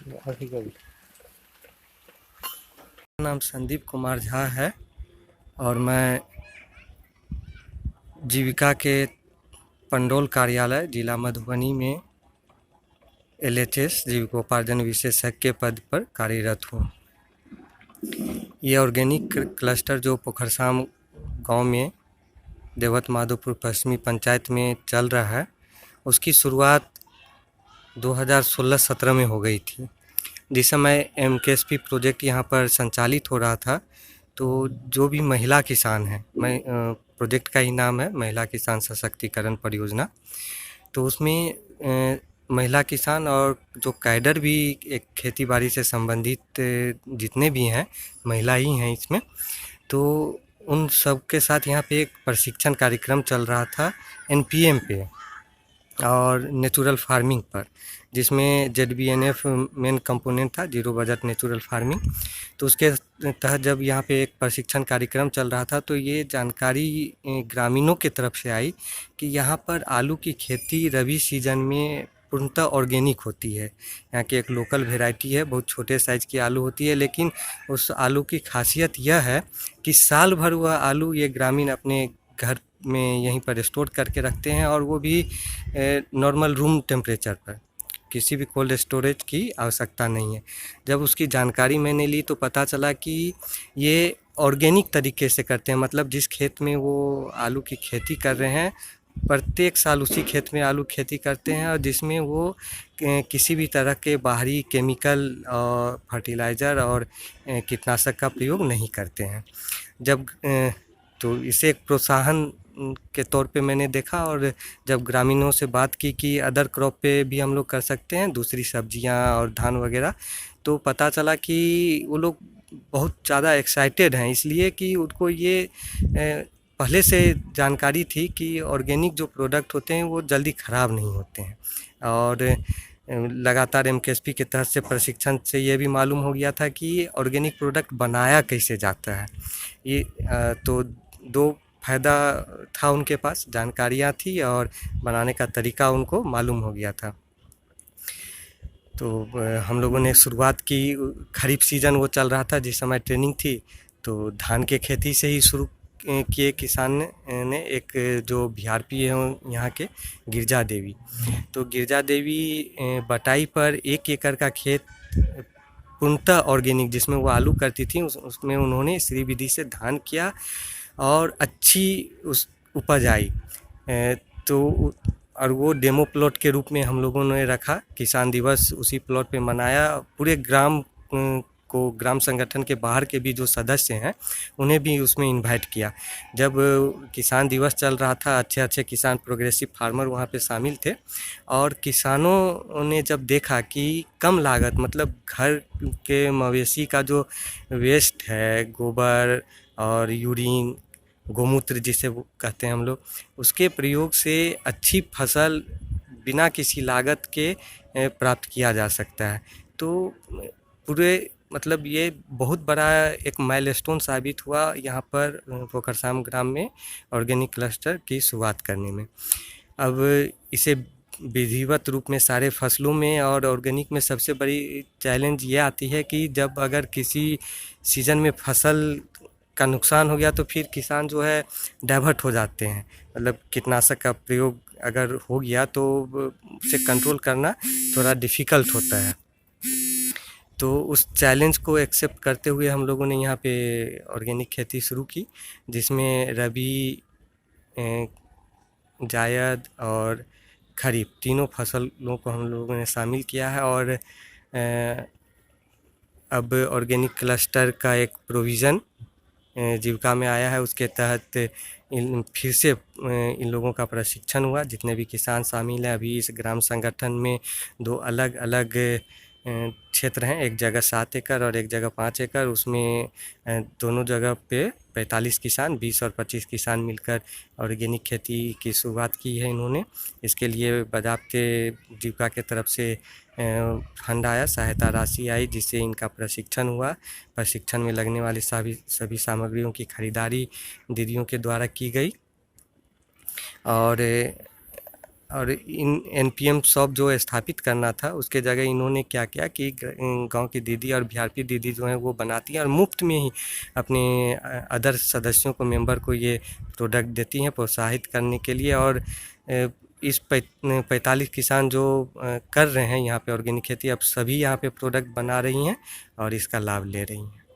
मेरा नाम संदीप कुमार झा है और मैं जीविका के पंडोल कार्यालय जिला मधुबनी में एलएचएस जीविकोपार्जन विशेषज्ञ के पद पर कार्यरत हूँ। ये ऑर्गेनिक क्लस्टर जो पोखरसाम गांव में देवत माधोपुर पश्चिमी पंचायत में चल रहा है, उसकी शुरुआत 2016-17 में हो गई थी। जिस समय एमकेएसपी प्रोजेक्ट यहाँ पर संचालित हो रहा था, तो जो भी महिला किसान हैं, प्रोजेक्ट का ही नाम है महिला किसान सशक्तिकरण परियोजना, तो उसमें महिला किसान और जो कैडर भी एक खेती बाड़ी से संबंधित जितने भी हैं महिला ही हैं इसमें, तो उन सब के साथ यहाँ पे एक प्रशिक्षण कार्यक्रम चल रहा था एनपीएम पे और नेचुरल फार्मिंग पर, जिसमें जेडबीएनएफ मेन कंपोनेंट था, जीरो बजट नेचुरल फार्मिंग। तो उसके तहत जब यहाँ पे एक प्रशिक्षण कार्यक्रम चल रहा था, तो ये जानकारी ग्रामीणों की तरफ से आई कि यहाँ पर आलू की खेती रबी सीजन में पूर्णतः ऑर्गेनिक होती है। यहाँ की एक लोकल वेराइटी है, बहुत छोटे साइज़ की आलू होती है, लेकिन उस आलू की खासियत यह है कि साल भर वह आलू ये ग्रामीण अपने घर में यहीं पर स्टोर करके रखते हैं, और वो भी नॉर्मल रूम टेम्परेचर पर, किसी भी कोल्ड स्टोरेज की आवश्यकता नहीं है। जब उसकी जानकारी मैंने ली तो पता चला कि ये ऑर्गेनिक तरीके से करते हैं, मतलब जिस खेत में वो आलू की खेती कर रहे हैं प्रत्येक साल उसी खेत में आलू खेती करते हैं, और जिसमें वो किसी भी तरह के बाहरी केमिकल और फर्टिलाइज़र और कीटनाशक का प्रयोग नहीं करते हैं। जब तो इसे एक प्रोत्साहन के तौर पे मैंने देखा, और जब ग्रामीणों से बात की कि अदर क्रॉप पे भी हम लोग कर सकते हैं, दूसरी सब्जियां और धान वगैरह, तो पता चला कि वो लोग बहुत ज़्यादा एक्साइटेड हैं, इसलिए कि उनको ये पहले से जानकारी थी कि ऑर्गेनिक जो प्रोडक्ट होते हैं वो जल्दी ख़राब नहीं होते हैं। और लगातार एमकेएसपी के तहत से प्रशिक्षण से ये भी मालूम हो गया था कि ऑर्गेनिक प्रोडक्ट बनाया कैसे जाता है। ये तो दो फ़ायदा था, उनके पास जानकारियाँ थी और बनाने का तरीका उनको मालूम हो गया था। तो हम लोगों ने शुरुआत की, खरीफ सीज़न वो चल रहा था जिस समय ट्रेनिंग थी, तो धान के खेती से ही शुरू किए किसान ने। एक जो बीआरपी है यहाँ के गिरजा देवी, तो गिरजा देवी बटाई पर 1 एकड़ का खेत पूर्णतः ऑर्गेनिक जिसमें वो आलू करती थी, उसमें उन्होंने श्री विधि से धान किया और अच्छी उस उपज आई। तो और वो डेमो प्लॉट के रूप में हम लोगों ने रखा, किसान दिवस उसी प्लॉट पे मनाया। पूरे ग्राम को, ग्राम संगठन के बाहर के भी जो सदस्य हैं उन्हें भी उसमें इनवाइट किया। जब किसान दिवस चल रहा था, अच्छे अच्छे किसान प्रोग्रेसिव फार्मर वहाँ पे शामिल थे, और किसानों ने जब देखा कि कम लागत, मतलब घर के मवेशी का जो वेस्ट है, गोबर और यूरिन, गोमूत्र जिसे वो कहते हैं हम लोग, उसके प्रयोग से अच्छी फसल बिना किसी लागत के प्राप्त किया जा सकता है। तो पूरे मतलब ये बहुत बड़ा एक माइलस्टोन साबित हुआ यहाँ पर पोखरसाम ग्राम में ऑर्गेनिक क्लस्टर की शुरुआत करने में। अब इसे विधिवत रूप में सारे फसलों में और ऑर्गेनिक में सबसे बड़ी चैलेंज ये आती है कि जब अगर किसी सीज़न में फसल का नुकसान हो गया तो फिर किसान जो है डाइवर्ट हो जाते हैं, मतलब कीटनाशक का प्रयोग अगर हो गया तो उसे कंट्रोल करना थोड़ा डिफ़िकल्ट होता है। तो उस चैलेंज को एक्सेप्ट करते हुए हम लोगों ने यहाँ पे ऑर्गेनिक खेती शुरू की, जिसमें रबी, जायद और खरीफ तीनों फसलों को हम लोगों ने शामिल किया है। और अब ऑर्गेनिक क्लस्टर का एक प्रोविज़न जीविका में आया है, उसके तहत फिर से इन लोगों का प्रशिक्षण हुआ। जितने भी किसान शामिल हैं अभी इस ग्राम संगठन में, 2 अलग अलग क्षेत्र हैं, एक जगह 7 एकड़ और एक जगह 5 एकड़, उसमें दोनों जगह पे 45 किसान, 20 और 25 किसान मिलकर ऑर्गेनिक खेती की शुरुआत की है इन्होंने। इसके लिए बाज़ाब्ते जीविका की तरफ से फंड आया, सहायता राशि आई, जिससे इनका प्रशिक्षण हुआ। प्रशिक्षण में लगने वाली सभी सामग्रियों की खरीदारी दीदियों के द्वारा की गई, और और इन एनपीएम शॉप जो स्थापित करना था उसके जगह इन्होंने क्या किया कि गांव की दीदी और वीआरपी दीदी जो हैं वो बनाती हैं और मुफ्त में ही अपने अदर सदस्यों को मेंबर को ये प्रोडक्ट देती हैं प्रोत्साहित करने के लिए। और इस 45 किसान जो कर रहे हैं यहाँ पे ऑर्गेनिक खेती, अब सभी यहाँ पे प्रोडक्ट बना रही हैं और इसका लाभ ले रही हैं।